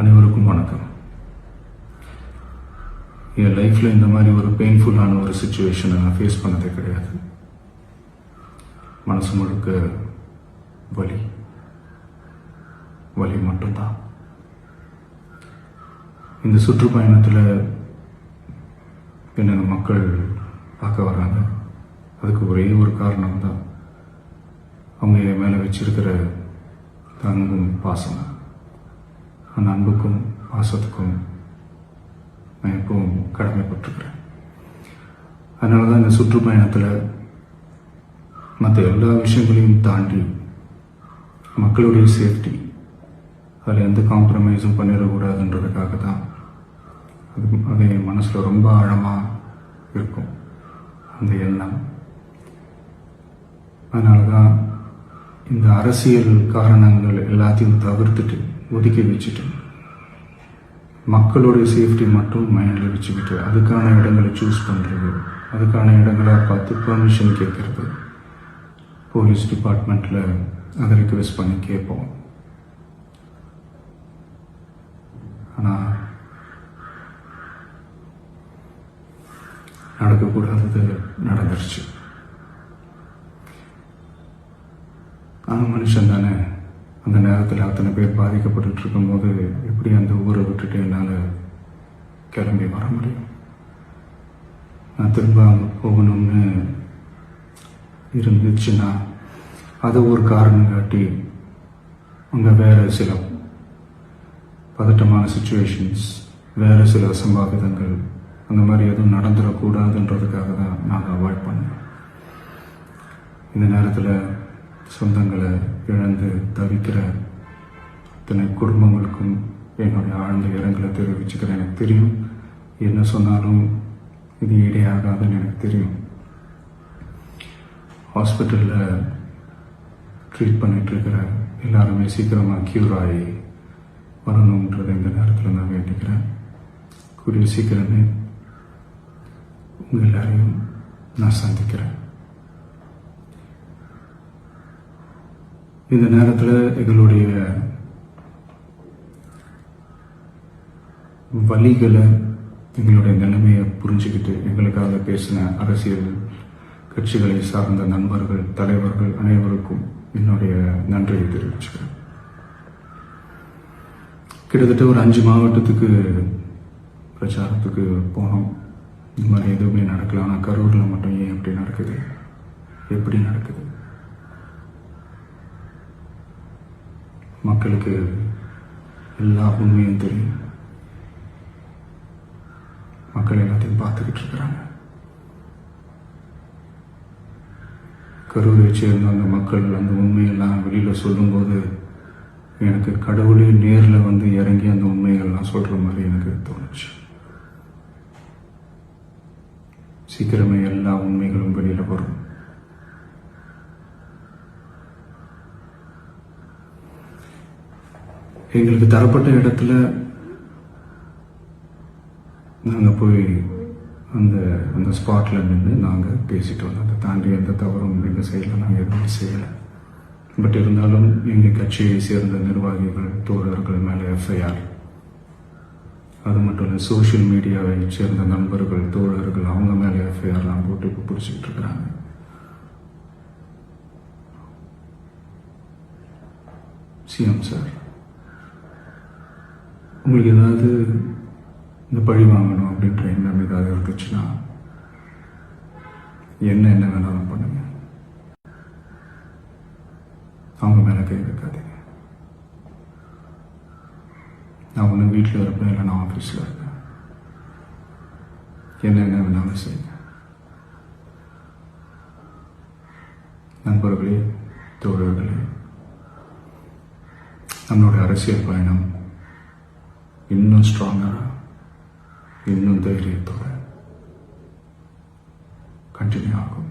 அனைவருக்கும் வணக்கம். என் லைஃப்பில் இந்த மாதிரி ஒரு பெயின்ஃபுல்லான ஒரு சுச்சுவேஷனை நான் ஃபேஸ் பண்ணதே கிடையாது. மனசு முழுக்க வலி வலி மட்டும்தான். இந்த சுற்றுப்பயணத்தில் என்னென்ன மக்கள் பார்க்க வராங்க, அதுக்கு ஒரே ஒரு காரணம் தான் அவங்க என் மேலே வச்சிருக்கிற அன்பும் பாசம். அந்த அன்புக்கும் பாசத்துக்கும் நான் எப்பவும் கடமைப்பட்டிருக்கிறேன். அதனால தான் இந்த சுற்றுப்பயணத்தில் மற்ற எல்லா விஷயங்களையும் தாண்டி மக்களுடைய சேஃப்டி, அதில் எந்த காம்ப்ரமைஸும் பண்ணிடக்கூடாதுன்றதுக்காக தான் அது என் மனசில் ரொம்ப ஆழமாக இருக்கும் அந்த எண்ணம். அதனால தான் இந்த அரசியல் காரணங்கள் எல்லாத்தையும் தவிர்த்துட்டு ஒதுக்கி வச்சுட்டு மக்களுடைய சேஃப்டி மட்டும் மைண்டில் வச்சுக்கிட்டு அதுக்கான இடங்களை சூஸ் பண்ணுறது, அதுக்கான இடங்களை பார்த்து பெர்மிஷன் கேட்கறது, போலீஸ் டிபார்ட்மெண்ட்டில் அதை ரிக்வெஸ்ட் பண்ணி கேட்போம். ஆனால் நடக்கக்கூடாதது நடந்துருச்சு. நான் மனுஷன் தானே. அந்த நேரத்தில் அத்தனை பேர் பாதிக்கப்பட்டு இருக்கும்போது எப்படி அந்த ஊரை விட்டுட்டு என்னால் கிளம்பி வர முடியும்? நான் திரும்ப அங்கே போகணும்னு இருந்துச்சுன்னா அதை ஒரு காரணம் காட்டி அங்கே வேறு சில பதட்டமான சுச்சுவேஷன்ஸ், வேறு சில அசம்பாவிதங்கள் அந்த மாதிரி எதுவும் நடந்துடக்கூடாதுன்றதுக்காக தான் நான் அவாய்ட் பண்ணேன். இந்த நேரத்தில் சொந்தங்களை இழந்து தவிக்கிற அத்தனை குடும்பங்களுக்கும் என்னுடைய ஆழ்ந்த இரங்கலை தெரிவிச்சுக்கிறேன். எனக்கு தெரியும், என்ன சொன்னாலும் இது ஈடையாகாதுன்னு எனக்கு தெரியும். ஹாஸ்பிட்டலில் ட்ரீட் பண்ணிகிட்ருக்கிற எல்லாருமே சீக்கிரமாக க்யூர் ஆகி வரணுன்றதை இந்த நேரத்தில் நான் வேண்டிக்கிறேன். கூடிய சீக்கிரமே உங்கள் எல்லாரையும் நான் சந்திக்கிறேன். இந்த நேரத்தில் எங்களுடைய வலிகளை, எங்களுடைய நிலைமையை புரிஞ்சுக்கிட்டு எங்களுக்காக பேசின அரசியல் கட்சிகளை சார்ந்த நண்பர்கள், தலைவர்கள் அனைவருக்கும் என்னுடைய நன்றியை தெரிவிச்சுக்கிறேன். கிட்டத்தட்ட ஒரு 5 மாவட்டத்துக்கு பிரச்சாரத்துக்கு போனோம். இந்த மாதிரி எதுவுமே நடக்கல. ஆனால் கரூரில் மட்டும் ஏன் எப்படி நடக்குது, எப்படி நடக்குது? மக்களுக்கு எல்லா உண்மையும் தெரியும். மக்கள் எல்லாத்தையும் பார்த்துக்கிட்டு இருக்கிறாங்க. கரூரை சேர்ந்த அந்த மக்கள் அந்த உண்மையெல்லாம் வெளியில் சொல்லும்போது எனக்கு கடவுளே நேரில் வந்து இறங்கி அந்த உண்மைகள்லாம் சொல்கிற மாதிரி எனக்கு தோணுச்சு. சீக்கிரமே எல்லா உண்மைகளும் வெளியில் வரும். எங்களுக்கு தரப்பட்ட இடத்துல நாங்கள் போய் அந்த ஸ்பாட்டில் நின்று நாங்கள் பேசிட்டு வந்தோம். அதை தாண்டி எந்த தவறும் எங்கள் சைடில் நாங்கள் எதுவும் செய்யலை. பட் இருந்தாலும் எங்கள் கட்சியை சேர்ந்த நிர்வாகிகள், தோழர்கள் மேலே எஃப்ஐஆர், அது மட்டும் இல்லை சோஷியல் மீடியாவை சேர்ந்த நண்பர்கள், தோழர்கள் அவங்க மேலே எஃப்ஐஆர்லாம் போட்டு இப்போ பிடிச்சிக்கிட்டு இருக்கிறாங்க. சிஎம் சார், உங்களுக்கு ஏதாவது இந்த பழி வாங்கணும் அப்படின்ற எண்ணம் ஏதாவது இருந்துச்சுன்னா என்ன வேணாலும் பண்ணுங்க. அவங்க மேலே கை வைக்காதீங்க. நான் ஒன்று வீட்டில் இருப்பேன், இல்லை நான் ஆஃபீஸில் இருப்பேன். என்ன வேணாலும் செய்யுங்க. நண்பர்களே, தோழர்களே, நம்மளுடைய அரசியல் பயணம் இன்னும் ஸ்ட்ராங்கராக, இன்னும் தைரியத்தோட கண்டினியூ ஆகும்.